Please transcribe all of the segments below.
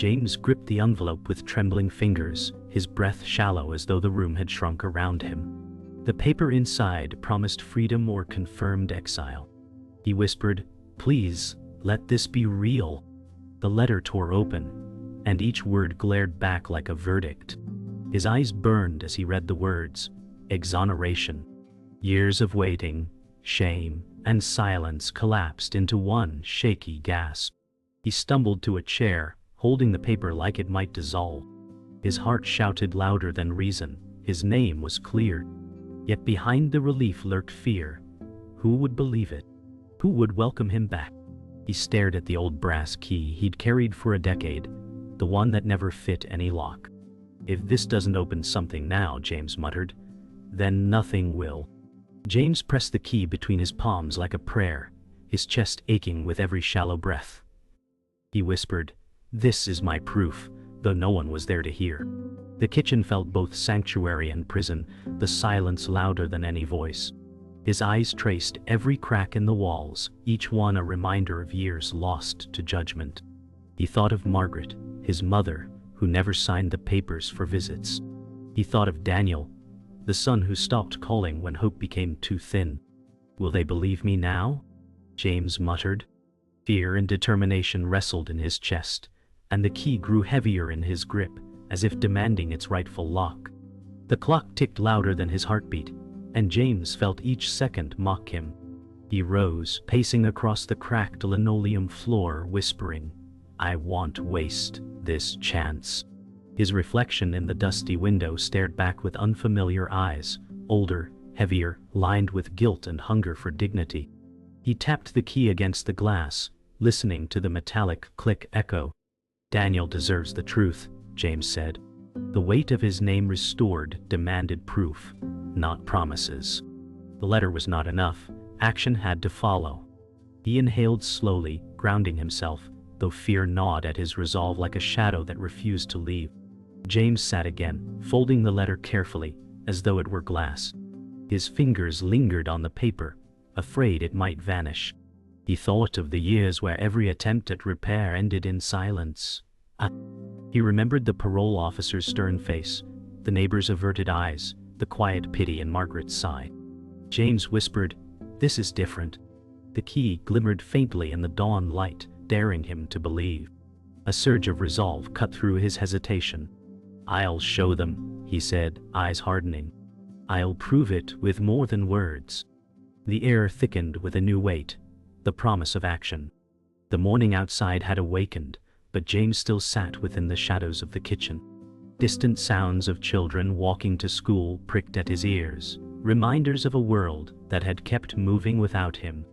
James gripped the envelope with trembling fingers, his breath shallow as though the room had shrunk around him. The paper inside promised freedom or confirmed exile. He whispered, "Please, let this be real." The letter tore open, and each word glared back like a verdict. His eyes burned as he read the words, exoneration. Years of waiting, shame, and silence collapsed into one shaky gasp. He stumbled to a chair, holding the paper like it might dissolve. His heart shouted louder than reason. His name was cleared. Yet behind the relief lurked fear. Who would believe it? Who would welcome him back? He stared at the old brass key he'd carried for a decade, the one that never fit any lock. "If this doesn't open something now," James muttered, "then nothing will." James pressed the key between his palms like a prayer, his chest aching with every shallow breath. He whispered, "This is my proof," though no one was there to hear. The kitchen felt both sanctuary and prison, the silence louder than any voice. His eyes traced every crack in the walls, each one a reminder of years lost to judgment. He thought of Margaret, his mother, who never signed the papers for visits. He thought of Daniel, the son who stopped calling when hope became too thin. "Will they believe me now?" James muttered. Fear and determination wrestled in his chest, and the key grew heavier in his grip, as if demanding its rightful lock. The clock ticked louder than his heartbeat, and James felt each second mock him. He rose, pacing across the cracked linoleum floor, whispering, "I won't waste this chance." His reflection in the dusty window stared back with unfamiliar eyes, older, heavier, lined with guilt and hunger for dignity. He tapped the key against the glass, listening to the metallic click echo. "Daniel deserves the truth," James said. The weight of his name restored demanded proof, not promises. The letter was not enough. Action had to follow. He inhaled slowly, grounding himself, though fear gnawed at his resolve like a shadow that refused to leave. James sat again, folding the letter carefully, as though it were glass. His fingers lingered on the paper, afraid it might vanish. He thought of the years where every attempt at repair ended in silence. He remembered the parole officer's stern face, the neighbor's averted eyes, the quiet pity in Margaret's sigh. James whispered, "This is different." The key glimmered faintly in the dawn light, daring him to believe. A surge of resolve cut through his hesitation. "I'll show them," he said, eyes hardening. "I'll prove it with more than words." The air thickened with a new weight, the promise of action. The morning outside had awakened, but James still sat within the shadows of the kitchen. Distant sounds of children walking to school pricked at his ears, reminders of a world that had kept moving without him.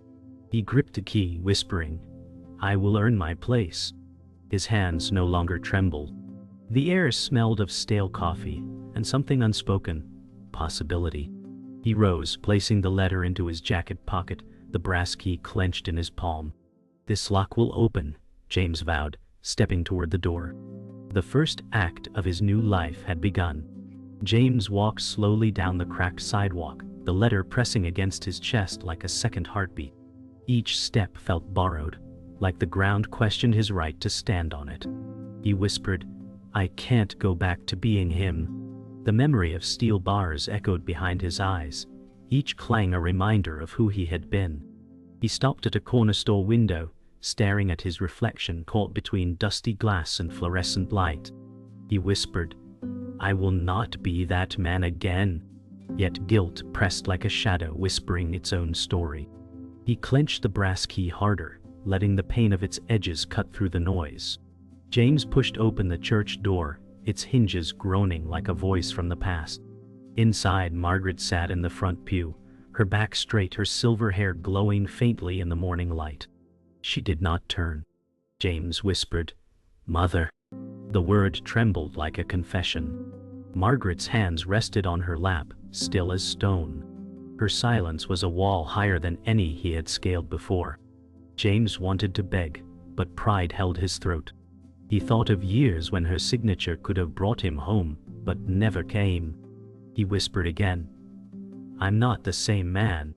He gripped the key, whispering, "I will earn my place." His hands no longer trembled. The air smelled of stale coffee and something unspoken, possibility. He rose, placing the letter into his jacket pocket, the brass key clenched in his palm. "This lock will open," James vowed, stepping toward the door. The first act of his new life had begun. James walked slowly down the cracked sidewalk, the letter pressing against his chest like a second heartbeat. Each step felt borrowed, like the ground questioned his right to stand on it. He whispered, "I can't go back to being him." The memory of steel bars echoed behind his eyes, each clang a reminder of who he had been. He stopped at a corner store window, staring at his reflection caught between dusty glass and fluorescent light. He whispered, "I will not be that man again." Yet guilt pressed like a shadow, whispering its own story. He clenched the brass key harder, letting the pain of its edges cut through the noise. James pushed open the church door, its hinges groaning like a voice from the past. Inside, Margaret sat in the front pew, her back straight, her silver hair glowing faintly in the morning light. She did not turn. James whispered, "Mother." The word trembled like a confession. Margaret's hands rested on her lap, still as stone. Her silence was a wall higher than any he had scaled before. James wanted to beg, but pride held his throat. He thought of years when her signature could have brought him home, but never came. He whispered again, "I'm not the same man."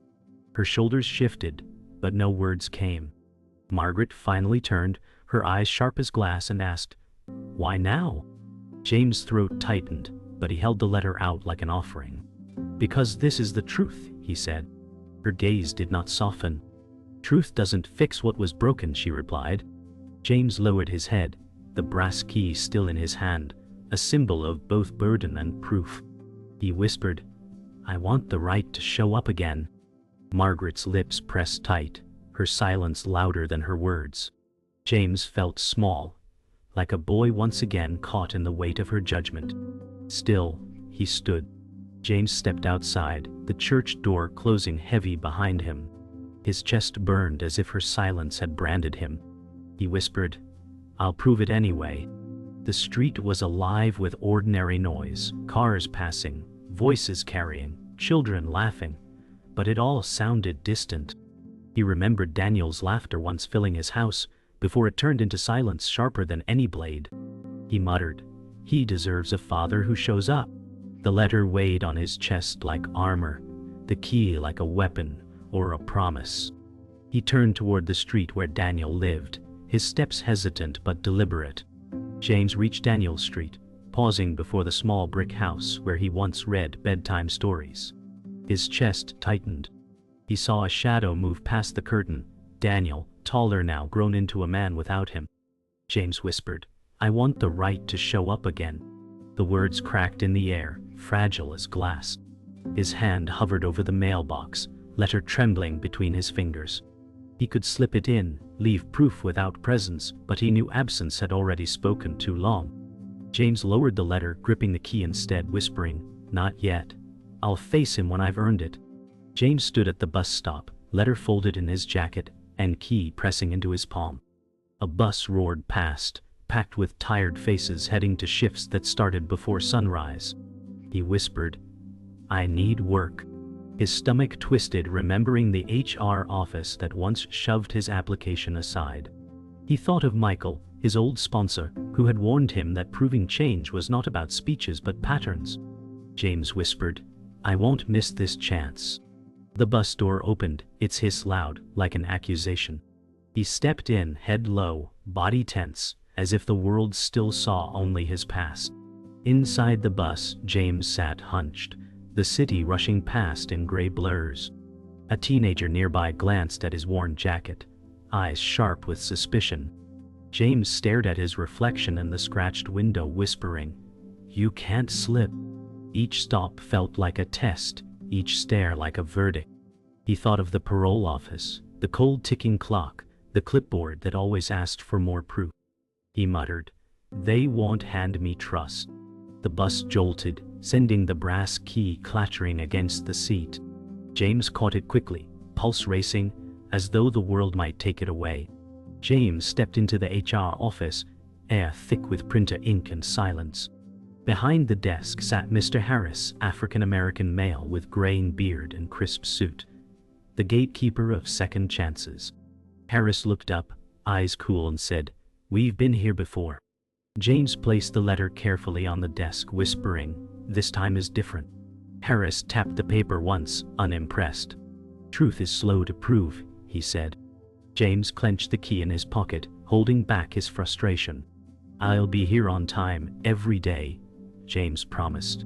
Her shoulders shifted, but no words came. Margaret finally turned, her eyes sharp as glass, and asked, Why now? James' throat tightened, but he held the letter out like an offering. Because this is the truth, he said. Her gaze did not soften. Truth doesn't fix what was broken, she replied. James lowered his head, the brass key still in his hand, a symbol of both burden and proof. He whispered, I want the right to show up again. Margaret's lips pressed tight, her silence louder than her words. James felt small, like a boy once again caught in the weight of her judgment. Still, he stood. James stepped outside, the church door closing heavy behind him. His chest burned as if her silence had branded him. He whispered, I'll prove it anyway. The street was alive with ordinary noise, cars passing, voices carrying, children laughing, but it all sounded distant. He remembered Daniel's laughter once filling his house, before it turned into silence sharper than any blade. He muttered, he deserves a father who shows up. The letter weighed on his chest like armor, the key like a weapon or a promise. He turned toward the street where Daniel lived, his steps hesitant but deliberate. James reached Daniel Street, pausing before the small brick house where he once read bedtime stories. His chest tightened. He saw a shadow move past the curtain, Daniel, taller now, grown into a man without him. James whispered, I want the right to show up again. The words cracked in the air, fragile as glass. His hand hovered over the mailbox, letter trembling between his fingers. He could slip it in, leave proof without presence, but he knew absence had already spoken too long. James lowered the letter, gripping the key instead, whispering, Not yet. I'll face him when I've earned it. James stood at the bus stop, letter folded in his jacket, and key pressing into his palm. A bus roared past, packed with tired faces heading to shifts that started before sunrise. He whispered, I need work. His stomach twisted, remembering the HR office that once shoved his application aside. He thought of Michael, his old sponsor, who had warned him that proving change was not about speeches but patterns. James whispered, I won't miss this chance. The bus door opened, its hiss loud, like an accusation. He stepped in, head low, body tense, as if the world still saw only his past. Inside the bus, James sat hunched, the city rushing past in gray blurs. A teenager nearby glanced at his worn jacket, eyes sharp with suspicion. James stared at his reflection in the scratched window, whispering, You can't slip. Each stop felt like a test, each stare like a verdict. He thought of the parole office, the cold ticking clock, the clipboard that always asked for more proof. He muttered, They won't hand me trust. The bus jolted, sending the brass key clattering against the seat. James caught it quickly, pulse racing, as though the world might take it away. James stepped into the HR office, air thick with printer ink and silence. Behind the desk sat Mr. Harris, African-American male with graying beard and crisp suit, the gatekeeper of second chances. Harris looked up, eyes cool, and said, We've been here before. James placed the letter carefully on the desk, whispering, This time is different. Harris tapped the paper once, unimpressed. Truth is slow to prove, he said. James clenched the key in his pocket, holding back his frustration. I'll be here on time, every day, James promised.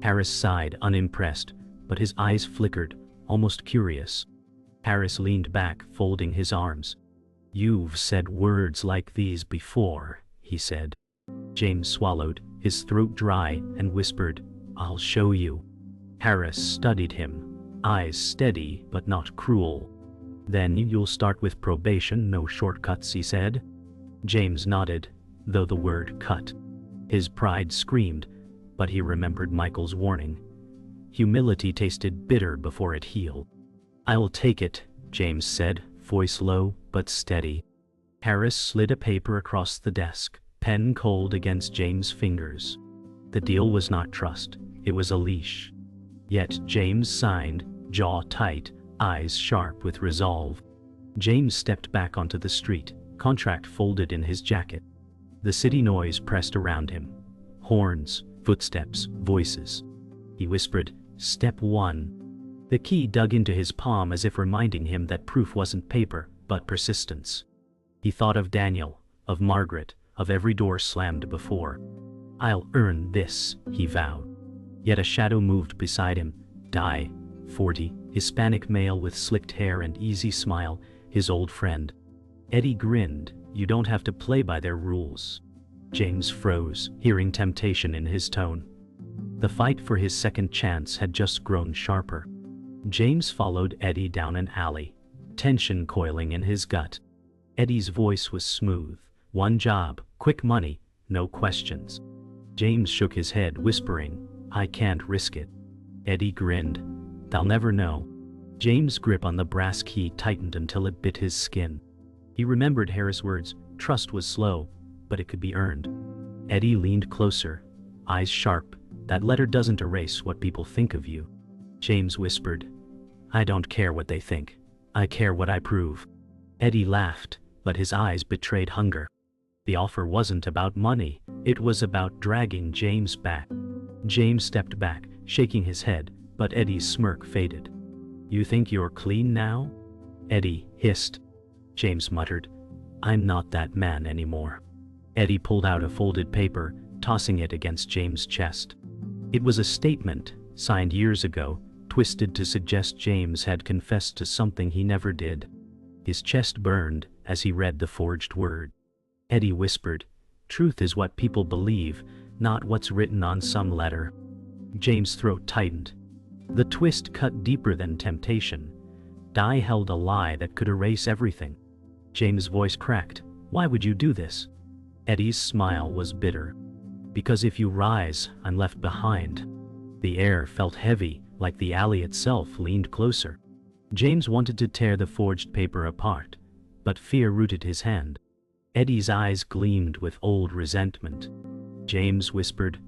Harris sighed, unimpressed, but his eyes flickered, almost curious. Harris leaned back, folding his arms. You've said words like these before, he said. James swallowed, his throat dry, and whispered, I'll show you. Harris studied him, eyes steady but not cruel. Then you'll start with probation, no shortcuts, he said. James nodded, though the word cut. His pride screamed, but he remembered Michael's warning. Humility tasted bitter before it healed. I'll take it, James said, voice low but steady. Harris slid a paper across the desk, pen cold against James' fingers. The deal was not trust, it was a leash. Yet James signed, jaw tight, eyes sharp with resolve. James stepped back onto the street, contract folded in his jacket. The city noise pressed around him. Horns, footsteps, voices. He whispered, Step 1. The key dug into his palm as if reminding him that proof wasn't paper, but persistence. He thought of Daniel, of Margaret, of every door slammed before. "I'll earn this," he vowed. Yet a shadow moved beside him. Die, 40, Hispanic male with slicked hair and easy smile, his old friend. Eddie grinned. "You don't have to play by their rules." James froze, hearing temptation in his tone. The fight for his second chance had just grown sharper. James followed Eddie down an alley, tension coiling in his gut. Eddie's voice was smooth. "One job, quick money, no questions." James shook his head, whispering, "I can't risk it." Eddie grinned. "They'll never know." James' grip on the brass key tightened until it bit his skin. He remembered Harris' words, trust was slow, but it could be earned. Eddie leaned closer, eyes sharp. "That letter doesn't erase what people think of you." James whispered, "I don't care what they think. I care what I prove." Eddie laughed, but his eyes betrayed hunger. The offer wasn't about money, it was about dragging James back. James stepped back, shaking his head, but Eddie's smirk faded. "You think you're clean now?" Eddie hissed. James muttered, "I'm not that man anymore." Eddie pulled out a folded paper, tossing it against James' chest. It was a statement, signed years ago, twisted to suggest James had confessed to something he never did. His chest burned as he read the forged word. Eddie whispered, "Truth is what people believe, not what's written on some letter." James' throat tightened. The twist cut deeper than temptation. Die held a lie that could erase everything. James' voice cracked. "Why would you do this?" Eddie's smile was bitter. "Because if you rise, I'm left behind." The air felt heavy, like the alley itself leaned closer. James wanted to tear the forged paper apart, but fear rooted his hand. Eddie's eyes gleamed with old resentment. James whispered,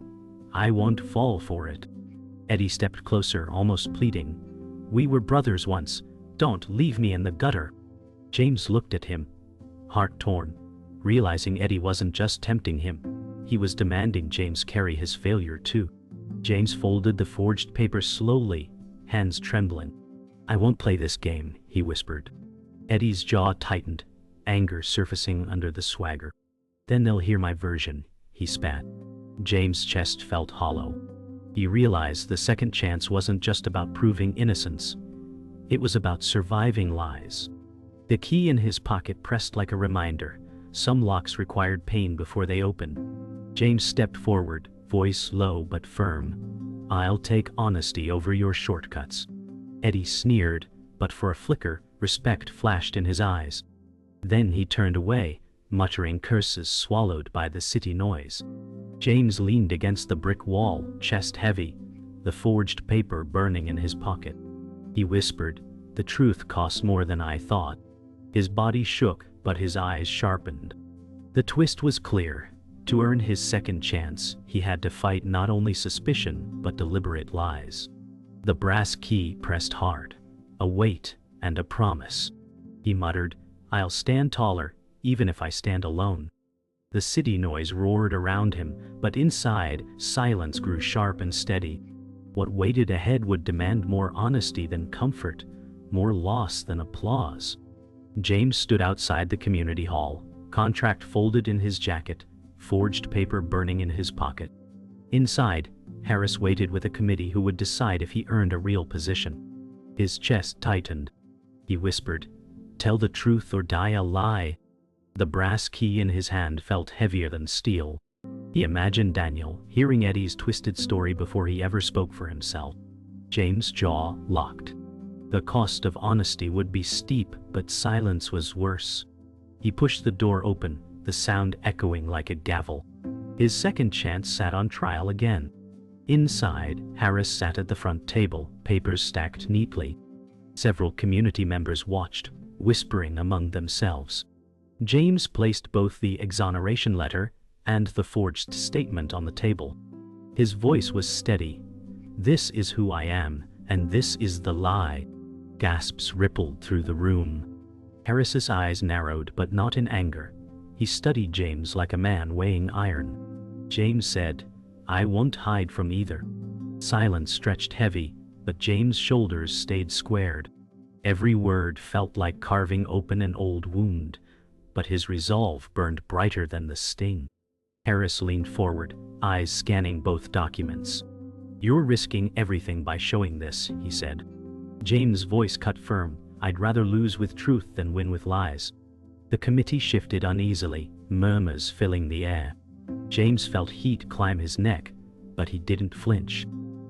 "I won't fall for it." Eddie stepped closer, almost pleading. "We were brothers once. Don't leave me in the gutter." James looked at him, heart torn, realizing Eddie wasn't just tempting him. He was demanding James carry his failure too. James folded the forged paper slowly, hands trembling. "I won't play this game," he whispered. Eddie's jaw tightened, anger surfacing under the swagger. "Then they'll hear my version," he spat. James' chest felt hollow. He realized the second chance wasn't just about proving innocence. It was about surviving lies. The key in his pocket pressed like a reminder. Some locks required pain before they opened. James stepped forward, voice low but firm. "I'll take honesty over your shortcuts." Eddie sneered, but for a flicker, respect flashed in his eyes. Then he turned away, muttering curses swallowed by the city noise. James leaned against the brick wall, chest heavy, the forged paper burning in his pocket. He whispered, "The truth costs more than I thought." His body shook, but his eyes sharpened. The twist was clear. To earn his second chance, he had to fight not only suspicion, but deliberate lies. The brass key pressed hard. A weight and a promise. He muttered, "I'll stand taller, even if I stand alone." The city noise roared around him, but inside, silence grew sharp and steady. What waited ahead would demand more honesty than comfort, more loss than applause. James stood outside the community hall, contract folded in his jacket, forged paper burning in his pocket. Inside, Harris waited with a committee who would decide if he earned a real position. His chest tightened. He whispered, "Tell the truth or die a lie." The brass key in his hand felt heavier than steel. He imagined Daniel hearing Eddie's twisted story before he ever spoke for himself. James' jaw locked. The cost of honesty would be steep, but silence was worse. He pushed the door open, the sound echoing like a gavel. His second chance sat on trial again. Inside, Harris sat at the front table, papers stacked neatly. Several community members watched, whispering among themselves. James placed both the exoneration letter and the forged statement on the table. His voice was steady. "This is who I am, and this is the lie." Gasps rippled through the room. Harris's eyes narrowed, but not in anger. He studied James like a man weighing iron. James said, "I won't hide from either." Silence stretched heavy, but James' shoulders stayed squared. Every word felt like carving open an old wound. but his resolve burned brighter than the sting. Harris leaned forward, eyes scanning both documents. "You're risking everything by showing this," he said. James' voice cut firm. "I'd rather lose with truth than win with lies." The committee shifted uneasily, murmurs filling the air. James felt heat climb his neck, but he didn't flinch.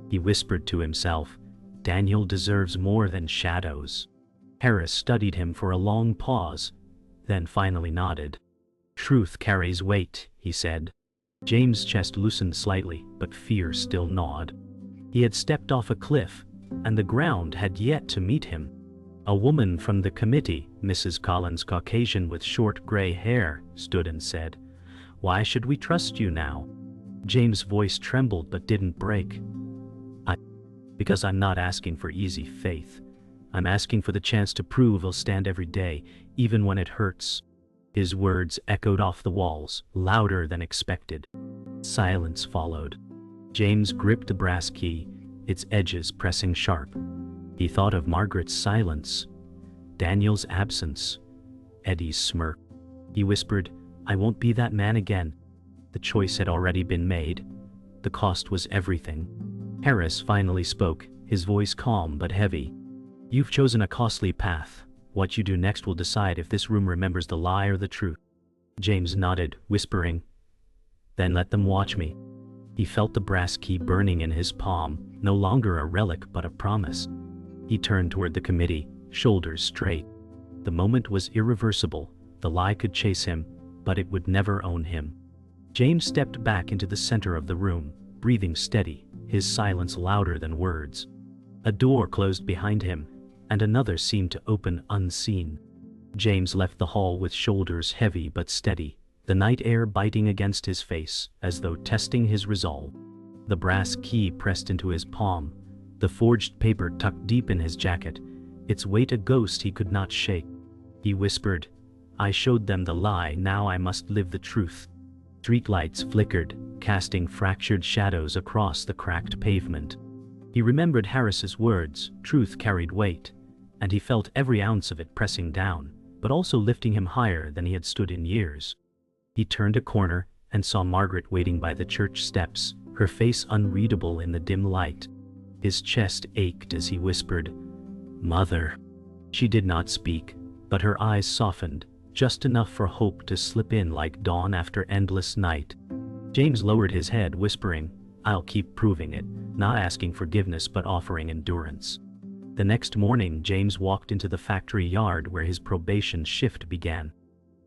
He whispered to himself, "Daniel deserves more than shadows." Harris studied him for a long pause, then finally nodded. "Truth carries weight," he said. James' chest loosened slightly, but fear still gnawed. He had stepped off a cliff, and the ground had yet to meet him. A woman from the committee, Mrs. Collins, Caucasian with short gray hair, stood and said, "Why should we trust you now?" James' voice trembled but didn't break. Because I'm not asking for easy faith. I'm asking for the chance to prove I'll stand every day, even when it hurts." His words echoed off the walls, louder than expected. Silence followed. James gripped the brass key, its edges pressing sharp. He thought of Margaret's silence, Daniel's absence, Eddie's smirk. He whispered, "I won't be that man again." The choice had already been made. The cost was everything. Harris finally spoke, his voice calm but heavy. "You've chosen a costly path. What you do next will decide if this room remembers the lie or the truth." James nodded, whispering, "Then let them watch me." He felt the brass key burning in his palm, no longer a relic but a promise. He turned toward the committee, shoulders straight. The moment was irreversible. The lie could chase him, but it would never own him. James stepped back into the center of the room, breathing steady, his silence louder than words. A door closed behind him, and another seemed to open unseen. James left the hall with shoulders heavy but steady, the night air biting against his face as though testing his resolve. The brass key pressed into his palm, the forged paper tucked deep in his jacket, its weight a ghost he could not shake. He whispered, "I showed them the lie, now I must live the truth." Streetlights flickered, casting fractured shadows across the cracked pavement. He remembered Harris's words, truth carried weight, and he felt every ounce of it pressing down, but also lifting him higher than he had stood in years. He turned a corner and saw Margaret waiting by the church steps, her face unreadable in the dim light. His chest ached as he whispered, "Mother." She did not speak, but her eyes softened, just enough for hope to slip in like dawn after endless night. James lowered his head, whispering, "I'll keep proving it, not asking forgiveness but offering endurance." The next morning, James walked into the factory yard where his probation shift began.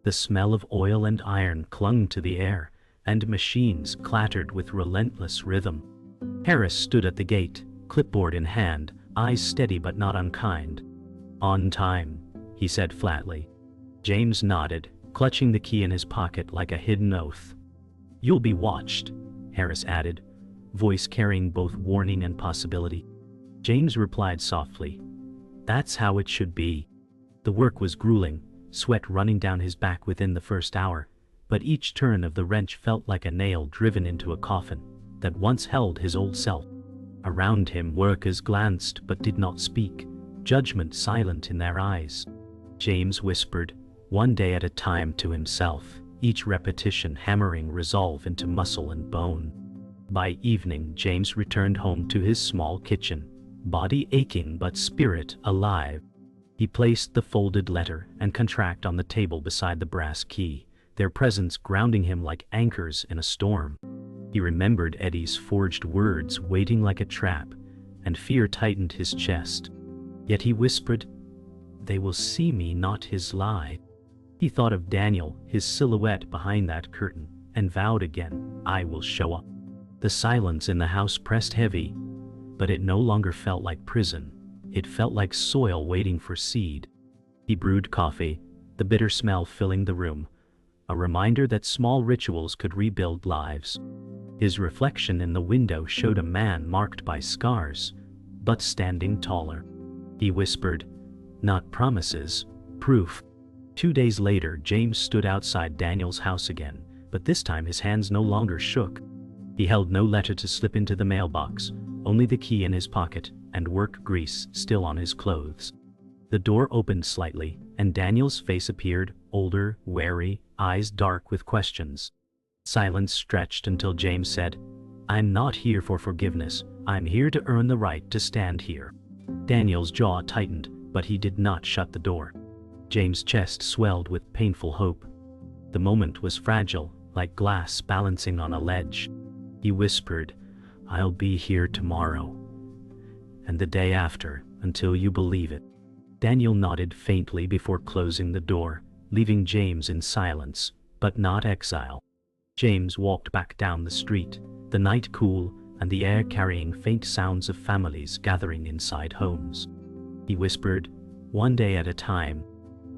The smell of oil and iron clung to the air, and machines clattered with relentless rhythm. Harris stood at the gate, clipboard in hand, eyes steady but not unkind. "On time," he said flatly. James nodded, clutching the key in his pocket like a hidden oath. "You'll be watched," Harris added, voice carrying both warning and possibility. James replied softly, "That's how it should be." The work was grueling, sweat running down his back within the first hour, but each turn of the wrench felt like a nail driven into a coffin that once held his old self. Around him, workers glanced but did not speak, judgment silent in their eyes. James whispered, one day at a time, to himself, each repetition hammering resolve into muscle and bone. By evening, James returned home to his small kitchen, body aching but spirit alive. He placed the folded letter and contract on the table beside the brass key, their presence grounding him like anchors in a storm. He remembered Eddie's forged words waiting like a trap, and fear tightened his chest. Yet he whispered, "They will see me, not his lie." He thought of Daniel, his silhouette behind that curtain, and vowed again, "I will show up." The silence in the house pressed heavy, but it no longer felt like prison. It felt like soil waiting for seed. He brewed coffee, the bitter smell filling the room, a reminder that small rituals could rebuild lives. His reflection in the window showed a man marked by scars, but standing taller. He whispered, "Not promises, proof." 2 days later, James stood outside Daniel's house again, but this time his hands no longer shook. He held no letter to slip into the mailbox, only the key in his pocket and work grease still on his clothes. The door opened slightly, and Daniel's face appeared, older, wary, eyes dark with questions. Silence stretched until James said, "I'm not here for forgiveness. I'm here to earn the right to stand here." Daniel's jaw tightened, but he did not shut the door. James' chest swelled with painful hope. The moment was fragile, like glass balancing on a ledge. He whispered, "I'll be here tomorrow. And the day after, until you believe it." Daniel nodded faintly before closing the door, leaving James in silence, but not exile. James walked back down the street, the night cool and the air carrying faint sounds of families gathering inside homes. He whispered, "One day at a time."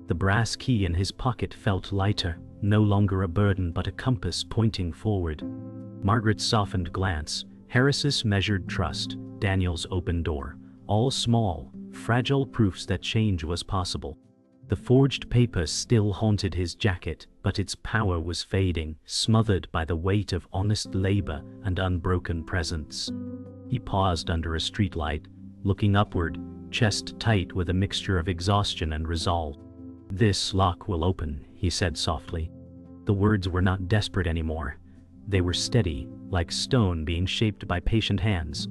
The brass key in his pocket felt lighter, no longer a burden but a compass pointing forward. Margaret's softened glance, Harris's measured trust, Daniel's open door, all small, fragile proofs that change was possible. The forged paper still haunted his jacket, but its power was fading, smothered by the weight of honest labor and unbroken presence. He paused under a streetlight, looking upward, chest tight with a mixture of exhaustion and resolve. "This lock will open," he said softly. The words were not desperate anymore. They were steady, like stone being shaped by patient hands.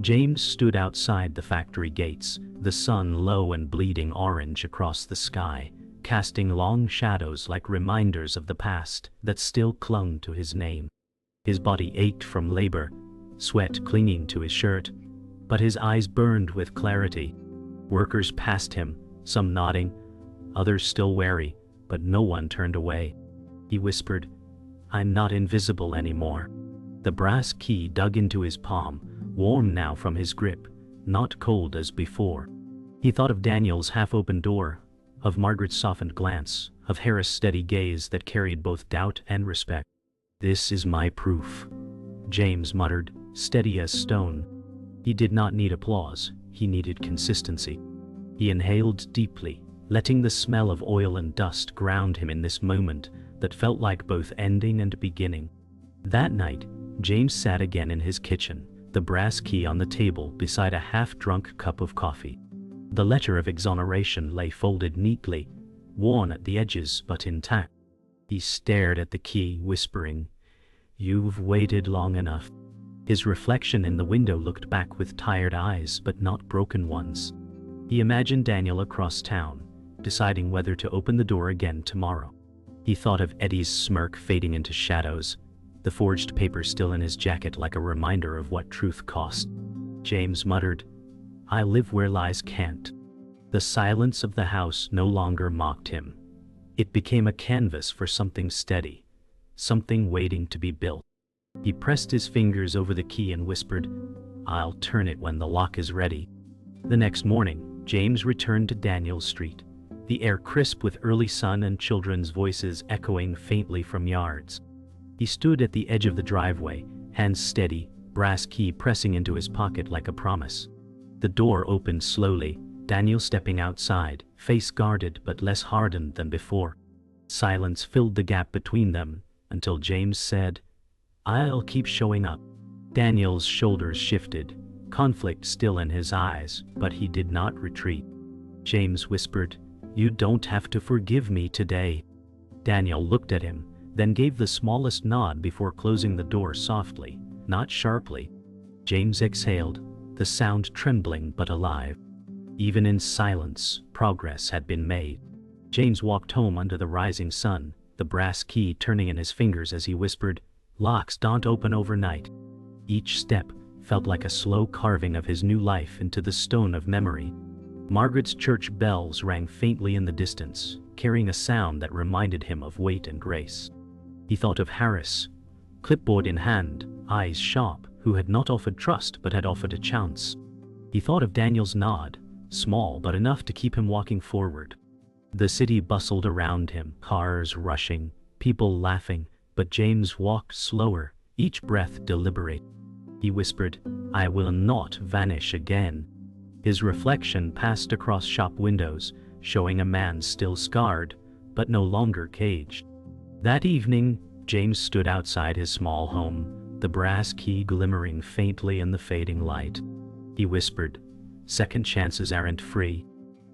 James stood outside the factory gates, the sun low and bleeding orange across the sky, casting long shadows like reminders of the past that still clung to his name. His body ached from labor, sweat clinging to his shirt, but his eyes burned with clarity. Workers passed him, some nodding, others still wary, but no one turned away. He whispered, "I'm not invisible anymore." The brass key dug into his palm, warm now from his grip, not cold as before. He thought of Daniel's half-open door, of Margaret's softened glance, of Harris' steady gaze that carried both doubt and respect. "This is my proof," James muttered, steady as stone. He did not need applause, he needed consistency. He inhaled deeply, letting the smell of oil and dust ground him in this moment that felt like both ending and beginning. That night, James sat again in his kitchen, the brass key on the table beside a half-drunk cup of coffee. The letter of exoneration lay folded neatly, worn at the edges but intact. He stared at the key, whispering, "You've waited long enough." His reflection in the window looked back with tired eyes but not broken ones. He imagined Daniel across town, deciding whether to open the door again tomorrow. He thought of Eddie's smirk fading into shadows, the forged paper still in his jacket like a reminder of what truth cost. James muttered, "I live where lies can't." The silence of the house no longer mocked him. It became a canvas for something steady, something waiting to be built. He pressed his fingers over the key and whispered, "I'll turn it when the lock is ready." The next morning, James returned to Daniel Street, the air crisp with early sun and children's voices echoing faintly from yards. He stood at the edge of the driveway, hands steady, brass key pressing into his pocket like a promise. The door opened slowly, Daniel stepping outside, face guarded but less hardened than before. Silence filled the gap between them, until James said, "I'll keep showing up." Daniel's shoulders shifted, conflict still in his eyes, but he did not retreat. James whispered, "You don't have to forgive me today." Daniel looked at him, then gave the smallest nod before closing the door softly, not sharply. James exhaled, the sound trembling but alive. Even in silence, progress had been made. James walked home under the rising sun, the brass key turning in his fingers as he whispered, "Locks don't open overnight." Each step felt like a slow carving of his new life into the stone of memory. Margaret's church bells rang faintly in the distance, carrying a sound that reminded him of weight and grace. He thought of Harris, clipboard in hand, eyes sharp, who had not offered trust but had offered a chance. He thought of Daniel's nod, small but enough to keep him walking forward. The city bustled around him, cars rushing, people laughing, but James walked slower, each breath deliberate. He whispered, "I will not vanish again." His reflection passed across shop windows, showing a man still scarred, but no longer caged. That evening, James stood outside his small home, the brass key glimmering faintly in the fading light. He whispered, "Second chances aren't free."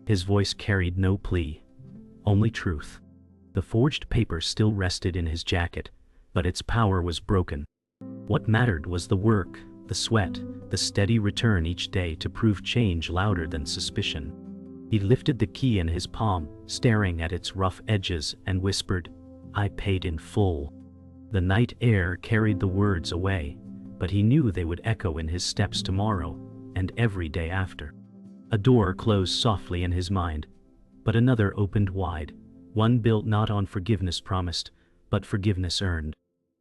His voice carried no plea, only truth. The forged paper still rested in his jacket, but its power was broken. What mattered was the work, the sweat, the steady return each day to prove change louder than suspicion. He lifted the key in his palm, staring at its rough edges, and whispered, "I paid in full." The night air carried the words away, but he knew they would echo in his steps tomorrow, and every day after. A door closed softly in his mind, but another opened wide, one built not on forgiveness promised, but forgiveness earned.